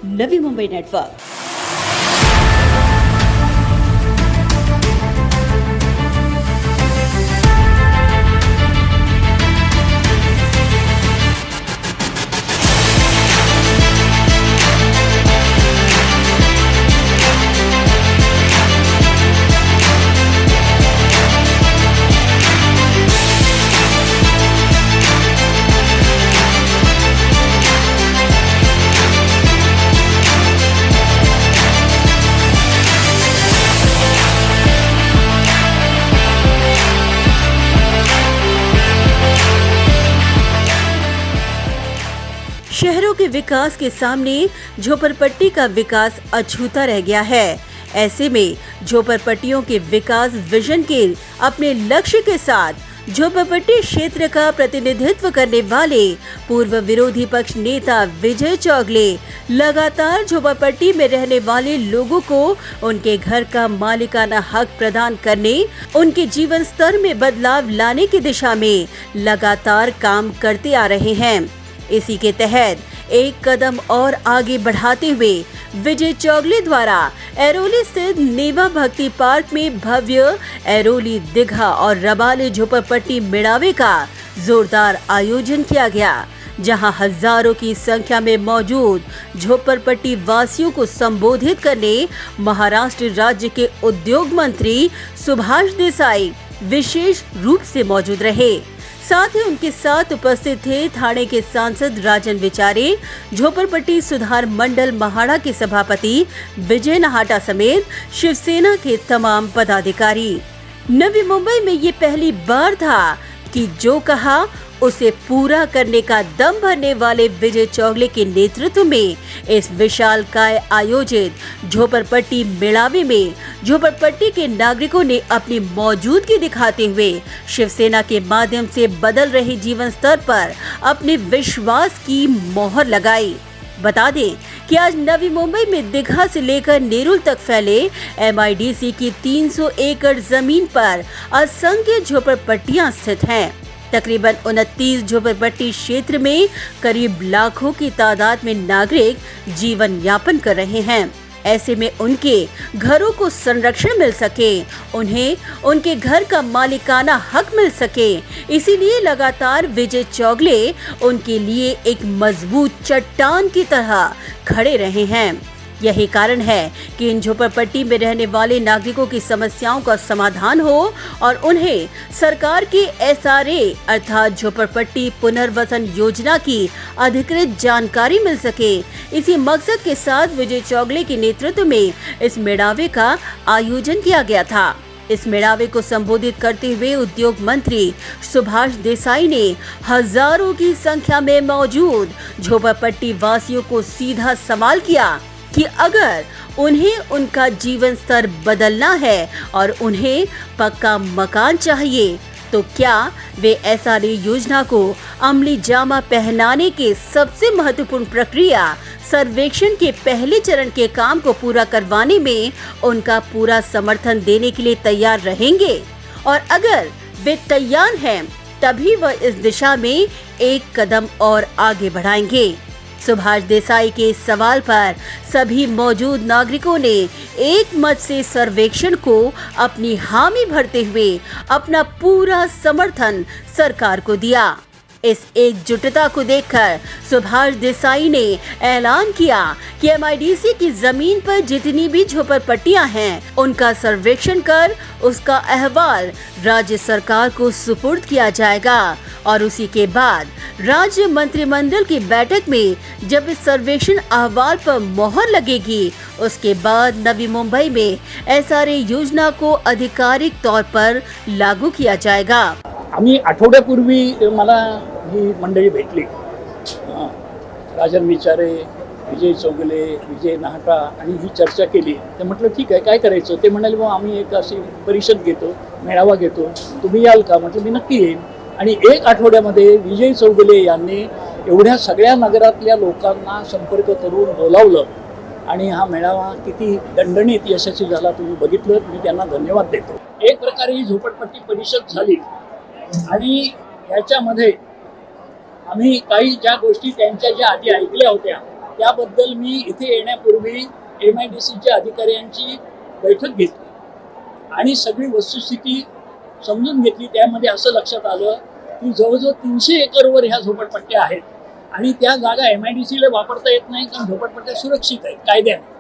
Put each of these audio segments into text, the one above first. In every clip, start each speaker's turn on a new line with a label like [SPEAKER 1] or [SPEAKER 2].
[SPEAKER 1] Navi Mumbai network. शहरों के विकास के सामने झोपड़पट्टी का विकास अछूता रह गया है। ऐसे में झोपड़पट्टियों के विकास विजन के अपने लक्ष्य के साथ झोपड़पट्टी क्षेत्र का प्रतिनिधित्व करने वाले पूर्व विरोधी पक्ष नेता विजय चौगले लगातार झोपड़पट्टी में रहने वाले लोगों को उनके घर का मालिकाना हक प्रदान करने, उनके जीवन स्तर में बदलाव लाने की दिशा में लगातार काम करते आ रहे हैं। इसी के तहत एक कदम और आगे बढ़ाते हुए विजय चौगले द्वारा ऐरोली स्थित नेवा भक्ति पार्क में भव्य ऐरोली दीघा और रबाले झोपड़पट्टी मेड़ावे का जोरदार आयोजन किया गया, जहां हजारों की संख्या में मौजूद झोपड़पट्टी वासियों को संबोधित करने महाराष्ट्र राज्य के उद्योग मंत्री सुभाष देसाई विशेष रूप से मौजूद रहे। साथ ही उनके साथ उपस्थित थे ठाणे के सांसद राजन विचारे, झोपड़पट्टी सुधार मंडल महाड़ा के सभापति विजय नाहटा समेत शिवसेना के तमाम पदाधिकारी। नवी मुंबई में ये पहली बार था कि जो कहा उसे पूरा करने का दम भरने वाले विजय चौगले के नेतृत्व में इस विशालकाय आयोजित झोपड़पट्टी मेड़ावे में झोपड़पट्टी के नागरिकों ने अपनी मौजूदगी दिखाते हुए शिवसेना के माध्यम से बदल रहे जीवन स्तर पर अपने विश्वास की मोहर लगाई। बता दें कि आज नवी मुंबई में दीघा से लेकर नेरुल तक फैले MIDC की 300 एकड़ जमीन पर असंख्य झोपड़पट्टियां स्थित हैं। तकरीबन 29 झोपड़पट्टी क्षेत्र में करीब लाखों की तादाद में नागरिक जीवन यापन कर रहे हैं। ऐसे में उनके घरों को संरक्षण मिल सके, उन्हें उनके घर का मालिकाना हक मिल सके, इसीलिए लगातार विजय चौगले उनके लिए एक मजबूत चट्टान की तरह खड़े रहे हैं। यही कारण है कि इन झोपड़पट्टी में रहने वाले नागरिकों की समस्याओं का समाधान हो और उन्हें सरकार की SRA अर्थात झोपड़पट्टी पुनर्वसन योजना की अधिकृत जानकारी मिल सके। इसी मकसद के साथ विजय चौगले के नेतृत्व में इस मेड़ावे का आयोजन किया गया था। इस मेड़ावे को संबोधित करते हुए उद्योग मंत्री सुभाष देसाई ने हजारों की संख्या में मौजूद झोपड़पट्टी वासियों को सीधा सवाल किया कि अगर उन्हें उनका जीवन स्तर बदलना है और उन्हें पक्का मकान चाहिए तो क्या वे SRA योजना को अमली जामा पहनाने के सबसे महत्वपूर्ण प्रक्रिया सर्वेक्षण के पहले चरण के काम को पूरा करवाने में उनका पूरा समर्थन देने के लिए तैयार रहेंगे, और अगर वे तैयार हैं तभी वह इस दिशा में एक कदम और आगे बढ़ाएंगे। सुभाष देसाई के इस सवाल पर सभी मौजूद नागरिकों ने एक मत से सर्वेक्षण को अपनी हामी भरते हुए अपना पूरा समर्थन सरकार को दिया। इस एकजुटता को देखकर सुभाष देसाई ने ऐलान किया कि MIDC की जमीन पर जितनी भी झोपड़पट्टियां हैं उनका सर्वेक्षण कर उसका अहवाल राज्य सरकार को सुपुर्द किया जाएगा, और उसी के बाद राज्य मंत्रिमंडल की बैठक में जब इस सर्वेक्षण अहवाल पर मोहर लगेगी उसके बाद नवी मुंबई में SRA योजना को आधिकारिक तौर पर लागू किया जाएगा।
[SPEAKER 2] आम्ही आठवड्यापूर्वी मला ही मंडळी भेटली, राजन विचारे, विजय चौगले, विजय नाहटा, आणि ही चर्चा केली। तर म्हटलं ठीक आहे, काय करायचं? ते म्हणाले मग आम्ही एक अशी परिषद घेतो, मेळावा घेतो, तुम्ही याल का? म्हटलं मी नक्की येईन। आणि एक आठवड्यामध्ये विजय चौगले यांनी एवढ्या सगळ्या नगरातल्या लोकांना संपर्क करून बोलावलं आणि हा मेळावा किती दणदणीत यशस्वी झाला तुम्ही बघितलं। मी त्यांना धन्यवाद देतो। एक प्रकारे ही झोपड़पट्टी परिषद झाली आणि याच्यामध्ये आम्ही काही ज्या गोष्टी त्यांच्या ज्या आधी ऐकल्या होत्या त्याबद्दल मी इथे येण्यापूर्वी MIDCच्या अधिकाऱ्यांची बैठक घेतली आणि सगळी वस्तुस्थिती समजून घेतली. त्यामध्ये असं लक्षात आलं की जवळजवळ 300 एकरवर ह्या झोपडपट्ट्या आहेत आणि त्या जागा MIDCला वापरता येत नाही कारण झोपडपट्ट्या सुरक्षित आहेत कायद्याने.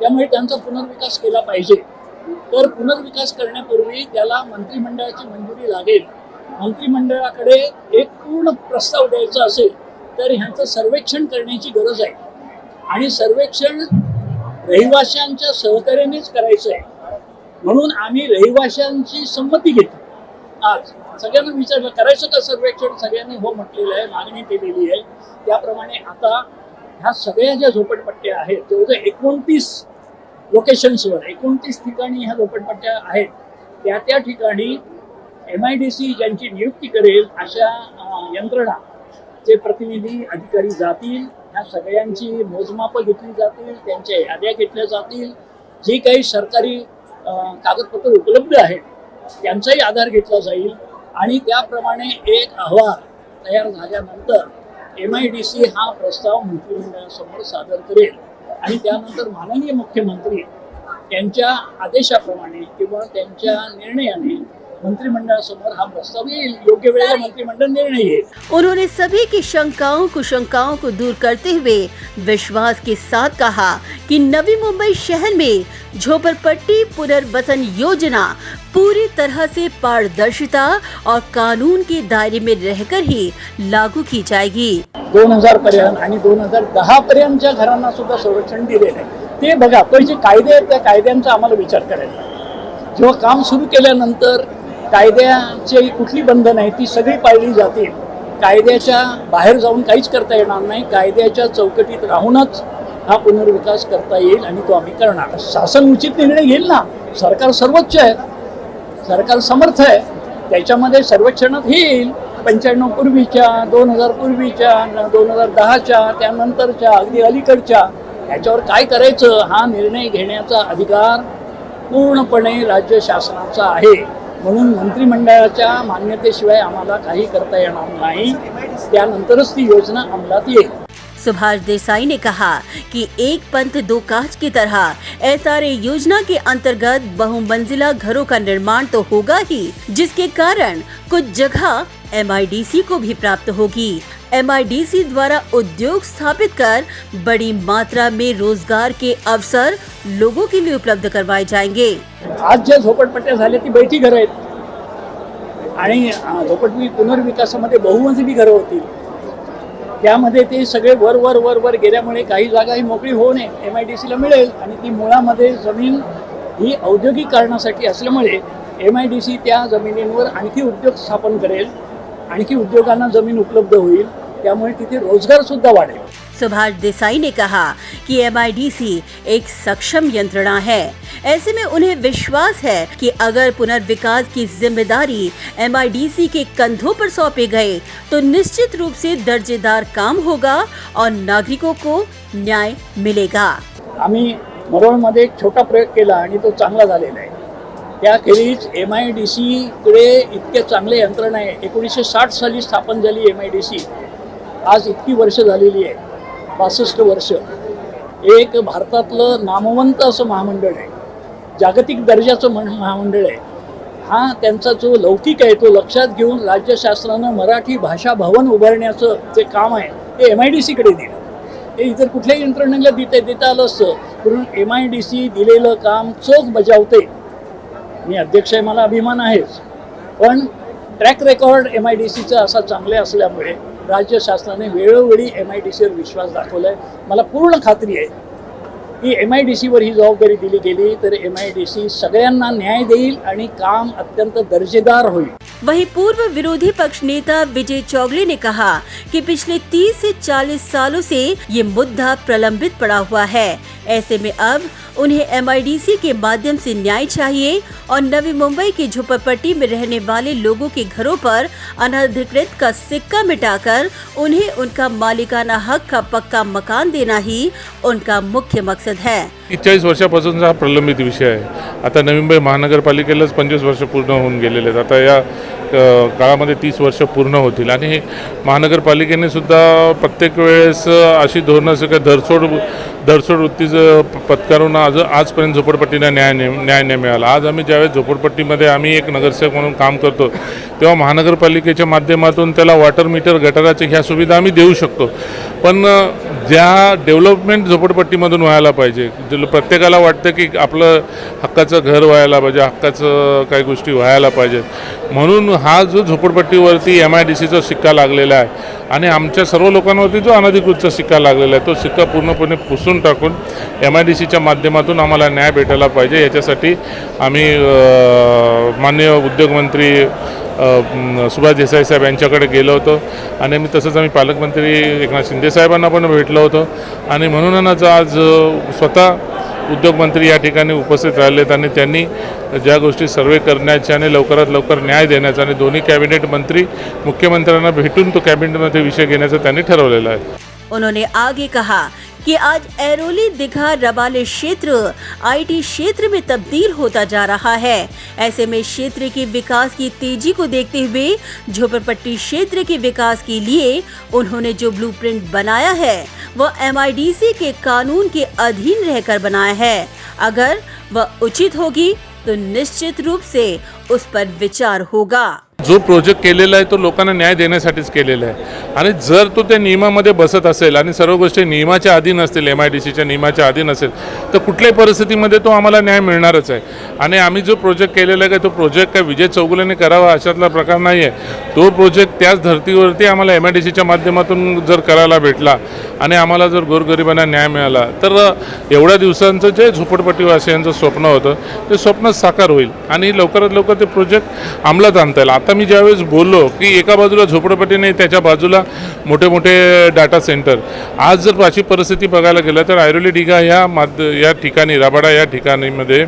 [SPEAKER 2] त्यामुळे त्यांचा पुनर्विकास केला पाहिजे. तर पुनर्विकास करण्यापूर्वी त्याला मंत्रिमंडळाची मंजुरी लागेल. मंत्रिमंडळाकडे एक पूर्ण प्रस्ताव द्यायचा असेल तर ह्यांचं सर्वेक्षण करण्याची गरज आहे आणि सर्वेक्षण रहिवाशांच्या सहकार्यानेच करायचं आहे. म्हणून आम्ही रहिवाशांची संमती घेतली. आज सगळ्यांना विचारलं करायचं का सर्वेक्षण, सगळ्यांनी हो म्हटलेलं आहे, मागणी केलेली आहे. त्याप्रमाणे आता ह्या सगळ्या ज्या झोपडपट्ट्या आहेत जवळजवळ 29 लोकेशन्सवर 29 ठिकाणी ह्या झोपडपट्ट्या आहेत. त्या ठिकाणी MIDC ज्यांची नियुक्ती करेल अशा यंत्रणाचे प्रतिनिधी अधिकारी जातील. ह्या सगळ्यांची मोजमापं घेतली जातील, त्यांच्या याद्या घेतल्या जातील. जे काही सरकारी कागदपत्र उपलब्ध आहेत त्यांचाही आधार घेतला जाईल आणि त्याप्रमाणे एक अहवाल तयार झाल्यानंतर MIDC हा प्रस्ताव मंत्रिमंडळासमोर सादर करेल आणि त्यानंतर माननीय मुख्यमंत्री त्यांच्या आदेशाप्रमाणे किंवा त्यांच्या निर्णयाने मंत्रिमंडळासमोर हा प्रस्ताव येईल. योग्य वेळेला मंत्रिमंडळ निर्णय येईल.
[SPEAKER 1] उन्होंने सभी की शंकाओं कुशंकाओं को दूर करते हुए विश्वास के साथ कहा कि नवी मुंबई शहर में झोपड़पट्टी पुनर्वसन योजना पूरी तरह से पारदर्शिता और कानून के दायरे में रहकर ही लागू की जाएगी.
[SPEAKER 2] 2000 पर्यंत आणि 2010 पर्यंतच्या घरांना सुद्धा संरक्षण दिलेलं आहे. ते बघा, तो जे कायदे आहेत त्या कायद्यांचा आम्हाला विचार करायचा. जेव्हा काम सुरू केल्यानंतर कायद्याची कुठली बंधन आहे ती सगळी पाळली जातील. कायद्याच्या बाहेर जाऊन काहीच करता येणार नाही. कायद्याच्या चौकटीत राहूनच हा पुनर्विकास करता येईल आणि तो आम्ही करणार. शासन उचित निर्णय घेईल ना. सरकार सर्वोच्च आहे, सरकार समर्थ आहे. त्याच्यामध्ये सर्वेक्षणात येईल 95 पूर्वीच्या, 2000 पूर्वीच्या, 2010च्या, त्यानंतरच्या, अगदी अलीकडच्या याच्यावर काय करायचं हा निर्णय घेण्याचा अधिकार पूर्णपणे राज्य शासनाचा आहे. म्हणून मंत्रिमंडळाच्या मान्यतेशिवाय आम्हाला काही करता येणार नाही. त्यानंतरच ती योजना अंमलात येईल.
[SPEAKER 1] सुभाष देसाई ने कहा कि एक पंथ दो काज की तरह SRA योजना के अंतर्गत बहुमंजिला घरों का निर्माण तो होगा ही, जिसके कारण कुछ जगह MIDC को भी प्राप्त होगी. MIDC द्वारा उद्योग स्थापित कर बड़ी मात्रा में रोजगार के अवसर लोगों के लिए उपलब्ध करवाए जाएंगे.
[SPEAKER 2] आज ज्या झोपडपट्ट्या झाल्या ती बैठी घरं आहेत आणि झोपडपट्टी पुनर्विकासामध्ये बहुमजली घरं होतील. त्यामध्ये ते सगळे वर गेल्यामुळे काही जागा ही मोकळी होऊ नये MIDCला मिळेल आणि ती मुळामध्ये जमीन ही औद्योगिक कारणासाठी असल्यामुळे MIDC त्या जमिनींवर आणखी उद्योग स्थापन करेल, आणखी उद्योगांना जमीन उपलब्ध होईल. त्यामुळे तिथे रोजगार सुद्धा वाढेल.
[SPEAKER 1] सुभाष देसाई ने कहा कि MIDC एक सक्षम यंत्रणा है. ऐसे में उन्हें विश्वास है कि अगर पुनर्विकास की जिम्मेदारी MIDC के कंधों पर सौंपे गए तो निश्चित रूप से दर्जेदार काम होगा और नागरिकों को न्याय मिलेगा.
[SPEAKER 2] आम्ही मरोळमध्ये एक छोटा प्रयोग केला आणि तो चांगला झालेला आहे. त्याखेरीज MIDCकडे इतके चांगले यंत्रणा आहे. 1960 साली स्थापन झाली MIDC. आज इतकी वर्ष झालेली आहे, 65 वर्ष. एक भारतातलं नामवंत असं महामंडळ आहे, जागतिक दर्जाचं महामंडळ आहे. हा त्यांचा जो लौकिक आहे तो लक्षात घेऊन राज्य शासनानं मराठी भाषा भवन उभारण्याचं जे काम आहे ते MIDCकडे दिलं. ते इतर कुठल्याही यंत्रणेला देता आलं असतं, म्हणून MIDC दिलेलं काम चोख बजावते. मी अध्यक्ष आहे, मला अभिमान आहेच, पण ट्रॅक रेकॉर्ड MIDCचा असा चांगले असल्यामुळे राज्य शासनाने वेळोवेळी MIDCवर विश्वास दाखवला आहे. मला पूर्ण खात्री आहे की MIDCवर ही जबाबदारी दिली गेली तर MIDC सगळ्यांना न्याय देईल आणि काम अत्यंत दर्जेदार होईल.
[SPEAKER 1] वहीं पूर्व विरोधी पक्ष नेता विजय चौगले ने कहा कि पिछले 30 से 40 सालों से ये मुद्दा प्रलंबित पड़ा हुआ है. ऐसे में अब उन्हें MIDC के माध्यम से न्याय चाहिए और नवी मुंबई की झोपड़पट्टी में रहने वाले लोगों के घरों पर अनधिकृत का सिक्का मिटाकर उन्हें उनका मालिकाना हक का पक्का मकान देना ही उनका मुख्य मकसद है.
[SPEAKER 3] 40 वर्षापासूनचा हा प्रलंबित विषय आहे. आता नवी मुंबई महानगरपालिकेलाच 25 वर्ष पूर्ण होऊन गेलेले आहेत. आता या काळामध्ये 30 वर्ष पूर्ण होतील आणि महानगरपालिकेने सुद्धा प्रत्येक वेळेस अशी धोरणं असं काही धरसोड वृत्तीचं पत्करून आजपर्यंत झोपडपट्टीला न्याय नाही मिळाला. आज आम्ही ज्यावेळेस झोपडपट्टीमध्ये आम्ही एक नगरसेवक म्हणून काम करतो तेव्हा महानगरपालिकेच्या माध्यमातून त्याला वॉटर मीटर गटाराची ह्या सुविधा आम्ही देऊ शकतो. पण ज्या डेव्हलपमेंट झोपडपट्टीमधून व्हायला पाहिजे, प्रत्येकाला वाटतं की आपलं हक्काचं घर व्हायला पाहिजे, हक्काचं काही गोष्टी व्हायला पाहिजेत, म्हणून हा जो झोपडपट्टीवरती MIDCचा सिक्का लागलेला आहे आणि आमच्या सर्व लोकांवरती जो अनधिकृतचा सिक्का लागलेला आहे तो सिक्का पूर्णपणे पुसून टाकून MIDCच्या माध्यमातून आम्हाला न्याय भेटायला पाहिजे. याच्यासाठी आम्ही माननीय उद्योगमंत्री सुभाष देसाई साहेब यांच्याकडे गेलो होतो आणि आम्ही पालकमंत्री एकनाथ शिंदे साहेबांना पण भेटलो होतो आणि म्हणूनच आज स्वतः उद्योगमंत्री या ठिकाणी उपस्थित राहिलेत आणि त्यांनी ज्या गोष्टी सर्वे करण्याच्या आणि लवकरात लवकर न्याय देण्याचा आणि दोन्ही कॅबिनेट मंत्री मुख्यमंत्र्यांना भेटून तो कॅबिनेटमध्ये विषय घेण्याचं त्यांनी ठरवलेलं आहे.
[SPEAKER 1] उन्होंने आगे कहा कि आज ऐरोली, दीघा, रबाले क्षेत्र IT क्षेत्र में तब्दील होता जा रहा है. ऐसे में क्षेत्र के विकास की तेजी को देखते हुए झोपड़पट्टी क्षेत्र के विकास के लिए उन्होंने जो ब्लूप्रिंट बनाया है वह MIDC के कानून के अधीन रहकर बनाया है. अगर वह उचित होगी तो निश्चित रूप से उस पर विचार होगा.
[SPEAKER 3] जो प्रोजेक्ट केलेला आहे तो लोकांना न्याय देण्यासाठीच केलेला आहे आणि जर तो त्या नियमामध्ये बसत असेल आणि सर्व गोष्टी नियमाच्या अधीन असतील, MIDCच्या नियमाच्या अधीन असेल तर कुठल्याही परिस्थितीमध्ये तो आम्हाला न्याय मिळणारच आहे. आणि आम्ही जो प्रोजेक्ट केलेला आहे तो प्रोजेक्ट काय विजय चौगुलेने करावा अशातला प्रकार नाही आहे. तो प्रोजेक्ट त्याच धर्तीवरती आम्हाला MIDCच्या माध्यमातून जर करायला भेटला आणि आम्हाला जर गोरगरिबांना न्याय मिळाला तर एवढ्या दिवसांचं जे झोपडपट्टीवासियांचं स्वप्न होतं ते स्वप्न साकार होईल आणि लवकरात लवकर ते प्रोजेक्ट अंमलात आणता येईल. आता मी ज्यावेळेस बोललो की एका बाजूला झोपडपट्टी नाही, त्याच्या बाजूला मोठे मोठे डाटा सेंटर, आज जर अशी परिस्थिती बघायला गेलं तर ऐरोली, दिघा या ठिकाणी, रबाडा या ठिकाणीमध्ये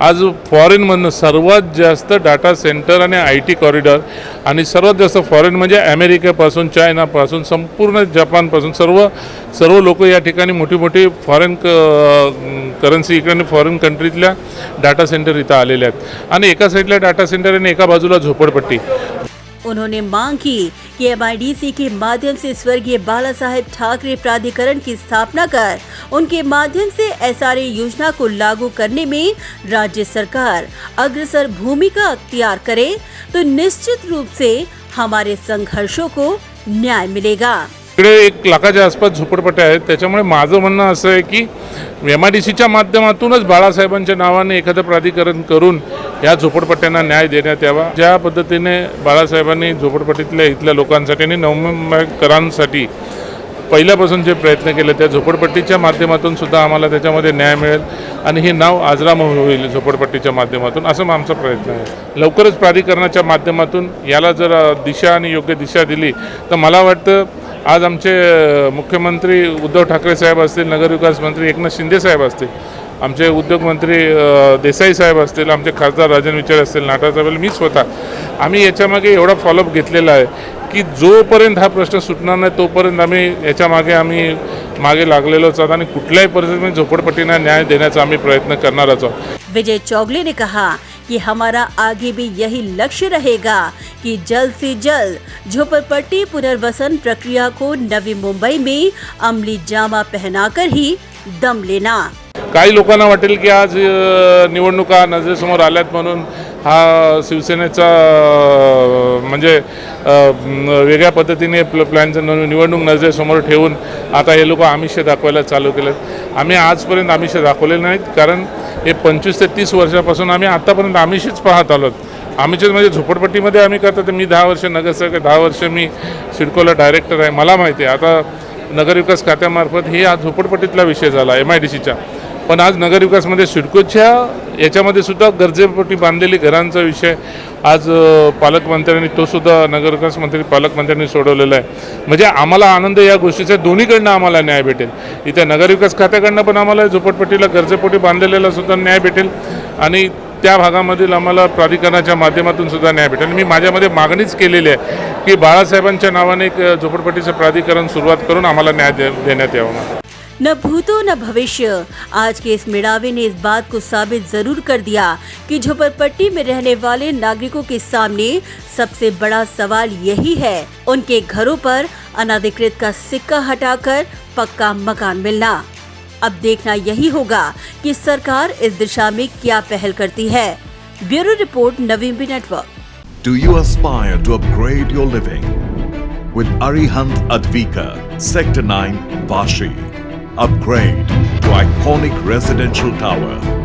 [SPEAKER 3] आज फॉरेनमधनं सर्वात जास्त डाटा सेंटर आणि IT कॉरिडॉर आणि सर्वात जास्त फॉरेन म्हणजे अमेरिकेपासून, चायनापासून, संपूर्ण जपानपासून सर्व लोक या ठिकाणी मोठी फॉरेन करन्सी इकडे फॉरेन कंट्रीतल्या डाटा सेंटर इथं आलेले आहेत आणि एका साईडला डाटा सेंटर आणि एका बाजूला झोपडपट्टी.
[SPEAKER 1] उन्होंने मांग की कि MIDC के माध्यम से स्वर्गीय बाला साहेब ठाकरे प्राधिकरण की स्थापना कर उनके माध्यम से SRA योजना को लागू करने में राज्य सरकार अग्रसर भूमिका अख्तियार करे तो निश्चित रूप से हमारे संघर्षों को न्याय मिलेगा.
[SPEAKER 3] इकडे 1 लाखाच्या आसपास झोपडपट्ट्या आहेत. त्याच्यामुळे माझं म्हणणं असं आहे की MIDCच्या माध्यमातूनच बाळासाहेबांच्या नावाने एखादं प्राधिकरण करून या झोपडपट्ट्यांना न्याय देण्यात यावा. ज्या पद्धतीने बाळासाहेबांनी झोपडपट्टीतल्या इथल्या लोकांसाठी आणि नवमुंबईकरांसाठी पहिल्यापासून जे प्रयत्न केले त्या झोपडपट्टीच्या माध्यमातून सुद्धा आम्हाला त्याच्यामध्ये न्याय मिळेल आणि हे नाव आजराम होईल झोपडपट्टीच्या माध्यमातून, असं आमचा प्रयत्न आहे. लवकरच प्राधिकरणाच्या माध्यमातून याला जर दिशा आणि योग्य दिशा दिली तर मला वाटतं आज आमचे मुख्यमंत्री उद्धव ठाकरे साहेब असतील, नगरविकास मंत्री एकनाथ शिंदे साहेब असतील, आमचे उद्योगमंत्री देसाई साहेब असतील, आमचे खासदार राजन विचारे असतील, नाटा साहेब, मी स्वतः आम्ही याच्यामागे एवढा फॉलोअप घेतलेला आहे की जोपर्यंत हा प्रश्न सुटणार नाही तोपर्यंत आम्ही मागे लागलेलोच आहोत आणि कुठल्याही परिस्थितीमध्ये झोपडपट्टींना न्याय देण्याचा आम्ही प्रयत्न करणारच आहोत.
[SPEAKER 1] विजय चौगले ने कहा कि हमारा आगे भी यही लक्ष्य रहेगा कि जल्द से जल्द झोपड़पट्टी पुनर्वसन प्रक्रिया को नवी मुंबई में अमली जामा पहनाकर ही दम लेना.
[SPEAKER 3] काही लोकांना वाटेल की आज निवडणुका नजरेसमोर आल्यात म्हणून हा शिवसेनेचा म्हणजे वेगळ्या पद्धतीने प्लॅनचं निवडणूक नजरेसमोर ठेवून आता हे लोक आमिष दाखवायला चालू केलं. आम्ही आजपर्यंत आमिष दाखवलेले नाहीत, कारण हे 25 ते 30 वर्षापासून आम्ही आतापर्यंत आमिषच पाहत आलो. आमिषच म्हणजे झोपडपट्टीमध्ये आम्ही करतो. तर मी 10 वर्ष नगरसेवक आहे, 10 वर्ष मी सिडकोला डायरेक्टर आहे, मला माहिती आहे. आता नगरविकास खात्यामार्फत हे आज झोपडपट्टीतला विषय झाला MIDCच्या, पण आज नगरविकासमध्ये सिडकोच्या याच्यामध्ये सुद्धा गरजेपोटी बांधलेली घरांचा विषय आज पालकमंत्र्यांनी तो सुद्धा नगरविकास मंत्री पालकमंत्र्यांनी सोडवलेला आहे. म्हणजे आम्हाला आनंद या गोष्टीचा दोन्हीकडनं आम्हाला न्याय भेटेल. इथे नगरविकास खात्याकडनं पण आम्हाला झोपडपट्टीला गरजेपोटी बांधलेला सुद्धा न्याय भेटेल आणि त्या भागामधील आम्हाला प्राधिकरणाच्या माध्यमातून सुद्धा न्याय भेटेल. मी माझ्यामध्ये मागणीच केलेली आहे की बाळासाहेबांच्या नावाने एक झोपडपट्टीचं प्राधिकरण सुरुवात करून आम्हाला न्याय देण्यात यावा.
[SPEAKER 1] न भूतो न भविष्य। आज के इस मेड़ावे ने इस बात को साबित जरूर कर दिया कि झोपड़पट्टी में रहने वाले नागरिकों के सामने सबसे बड़ा सवाल यही है, उनके घरों पर अनाधिकृत का सिक्का हटाकर पक्का मकान मिलना। अब देखना यही होगा कि सरकार इस दिशा में क्या पहल करती है। Bureau report, Naveen network.
[SPEAKER 4] Do you aspire to upgrade your living? With Arihant Advika, Sector 9, Vashi. Upgrade to iconic residential tower